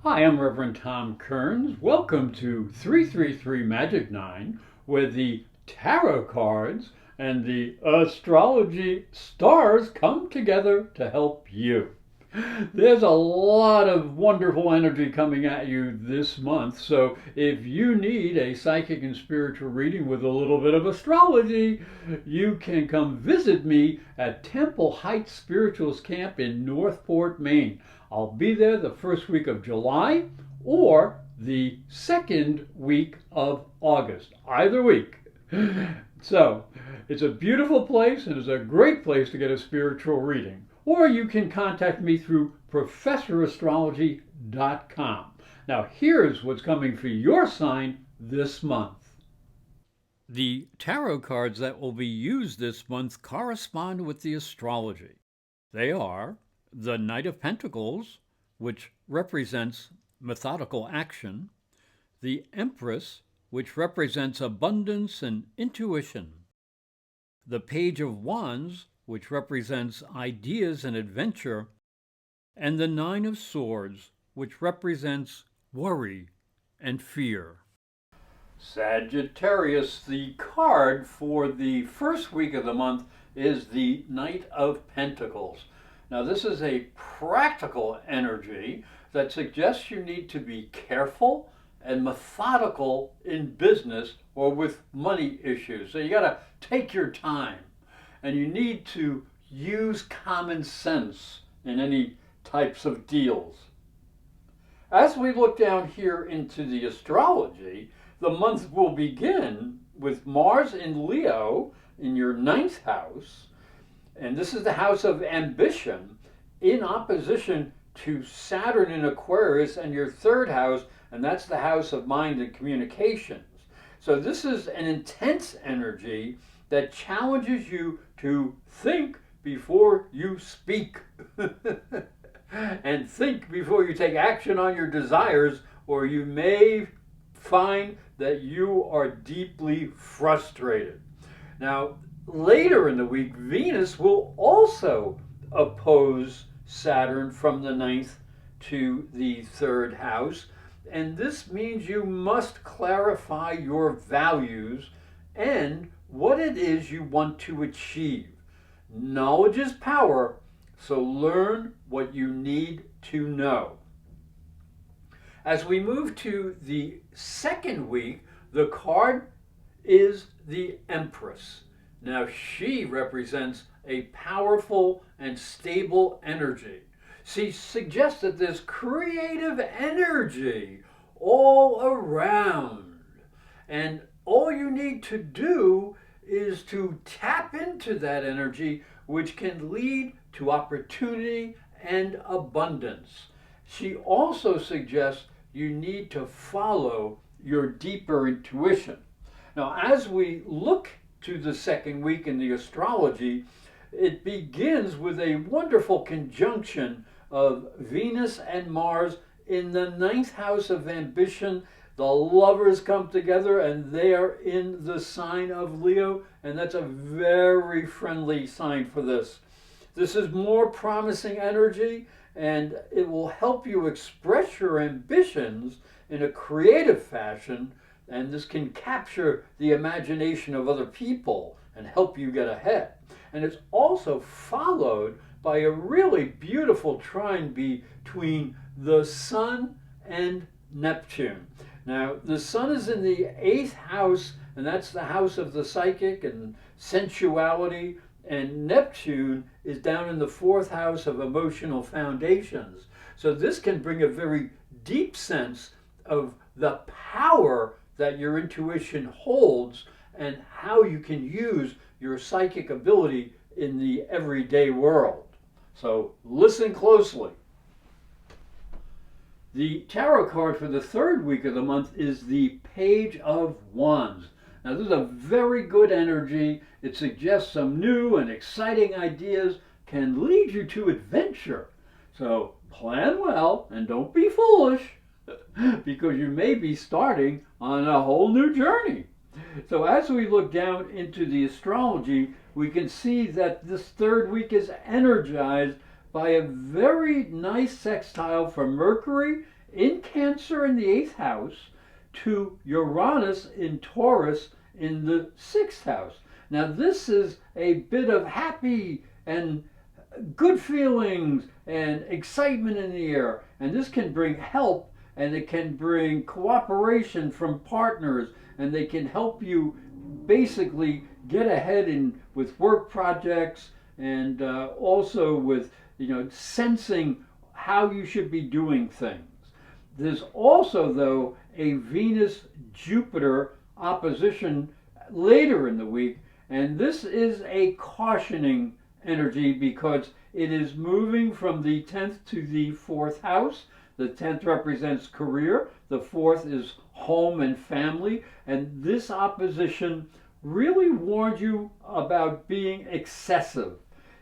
Hi, I'm Reverend Tom Kearns. Welcome to 333 Magic 9, where the tarot cards and the astrology stars come together to help you. There's a lot of wonderful energy coming at you this month, so if you need a psychic and spiritual reading with a little bit of astrology, you can come visit me at Temple Heights Spirituals Camp in Northport, Maine. I'll be there the first week of July or the second week of August, either week. So, it's a beautiful place and it's a great place to get a spiritual reading. Or you can contact me through professorastrology.com. Now, here's what's coming for your sign this month. The tarot cards that will be used this month correspond with the astrology. They are the Knight of Pentacles, which represents methodical action, the Empress, which represents abundance and intuition, the Page of Wands, which represents ideas and adventure, and the Nine of Swords, which represents worry and fear. Sagittarius, the card for the first week of the month is the Knight of Pentacles. Now, this is a practical energy that suggests you need to be careful and methodical in business or with money issues. So you got to take your time and you need to use common sense in any types of deals. As we look down here into the astrology, the month will begin with Mars in Leo in your 9th house, and this is the house of ambition, in opposition to Saturn in Aquarius and your 3rd house, and that's the house of mind and communications. So this is an intense energy that challenges you to think before you speak and think before you take action on your desires, or you may find that you are deeply frustrated. Now, later in the week, Venus will also oppose Saturn from the 9th to the 3rd house, and this means you must clarify your values and what it is you want to achieve. Knowledge is power, so learn what you need to know. As we move to the second week, the card is the Empress. Now, she represents a powerful and stable energy. She suggests that there's creative energy all around. And all you need to do is to tap into that energy, which can lead to opportunity and abundance. She also suggests you need to follow your deeper intuition. Now, as we look to the second week in the astrology, it begins with a wonderful conjunction of Venus and Mars in the 9th house of ambition. The lovers come together and they are in the sign of Leo, and that's a very friendly sign for this. This is more promising energy, and it will help you express your ambitions in a creative fashion, and this can capture the imagination of other people and help you get ahead. And it's also followed by a really beautiful trine between the Sun and Neptune. Now, the Sun is in the 8th house, and that's the house of the psychic and sensuality, and Neptune is down in the 4th house of emotional foundations. So this can bring a very deep sense of the power that your intuition holds and how you can use your psychic ability in the everyday world. So listen closely. The tarot card for the 3rd week of the month is the Page of Wands. Now, this is a very good energy. It suggests some new and exciting ideas can lead you to adventure. So plan well and don't be foolish, because you may be starting on a whole new journey. So as we look down into the astrology, we can see that this 3rd week is energized by a very nice sextile from Mercury in Cancer in the 8th house to Uranus in Taurus in the 6th house. Now this is a bit of happy and good feelings and excitement in the air, and this can bring help, and it can bring cooperation from partners, and they can help you basically get ahead with work projects, and also with sensing how you should be doing things. There's also, though, a Venus-Jupiter opposition later in the week, and this is a cautioning energy because it is moving from the 10th to the 4th house. The 10th represents career, the 4th is home and family, and this opposition really warns you about being excessive.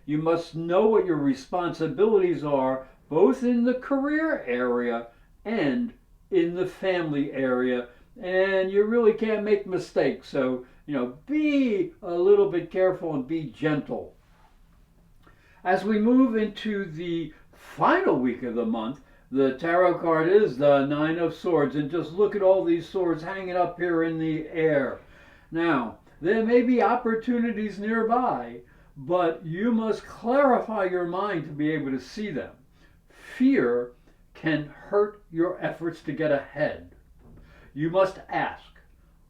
You must know what your responsibilities are, both in the career area and in the family area, and you really can't make mistakes. So, be a little bit careful and be gentle. As we move into the final week of the month, the tarot card is the Nine of Swords, and just look at all these swords hanging up here in the air. Now, there may be opportunities nearby, but you must clarify your mind to be able to see them. Fear can hurt your efforts to get ahead. You must ask,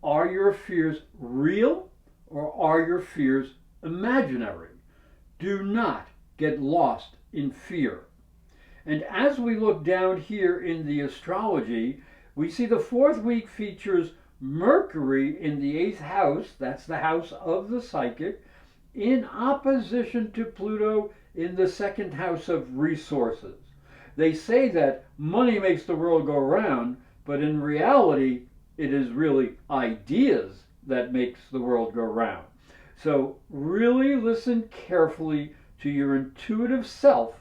are your fears real or are your fears imaginary? Do not get lost in fear. And as we look down here in the astrology, we see the 4th week features Mercury in the 8th house, that's the house of the psychic, in opposition to Pluto in the 2nd house of resources. They say that money makes the world go round, but in reality, it is really ideas that makes the world go round. So really listen carefully to your intuitive self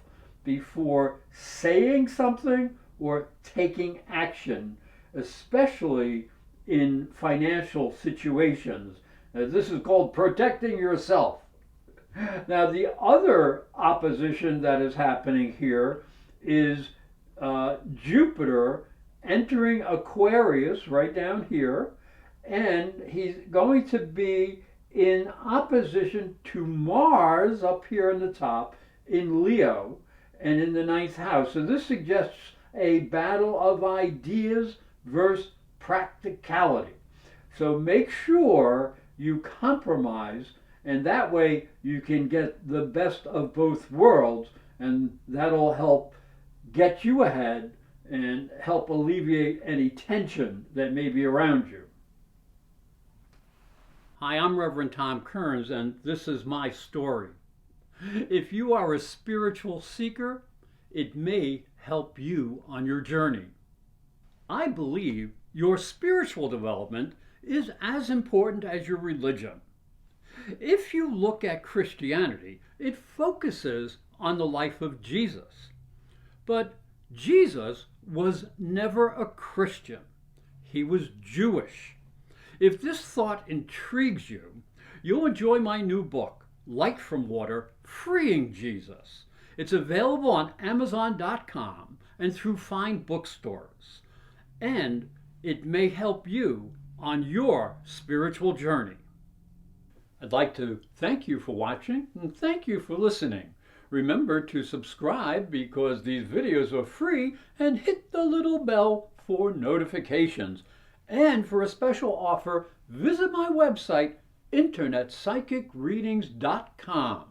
before saying something or taking action, especially in financial situations. This is called protecting yourself. Now, the other opposition that is happening here is Jupiter entering Aquarius right down here, and he's going to be in opposition to Mars up here in the top in Leo and in the 9th house. So this suggests a battle of ideas versus practicality. So make sure you compromise, and that way you can get the best of both worlds, and that'll help get you ahead and help alleviate any tension that may be around you. Hi, I'm Reverend Tom Kearns, and this is my story. If you are a spiritual seeker, it may help you on your journey. I believe your spiritual development is as important as your religion. If you look at Christianity, it focuses on the life of Jesus. But Jesus was never a Christian. He was Jewish. If this thought intrigues you, you'll enjoy my new book, Light from Water, Freeing Jesus. It's available on Amazon.com and through fine bookstores. And it may help you on your spiritual journey. I'd like to thank you for watching and thank you for listening. Remember to subscribe because these videos are free, and hit the little bell for notifications. And for a special offer, visit my website, internetpsychicreadings.com.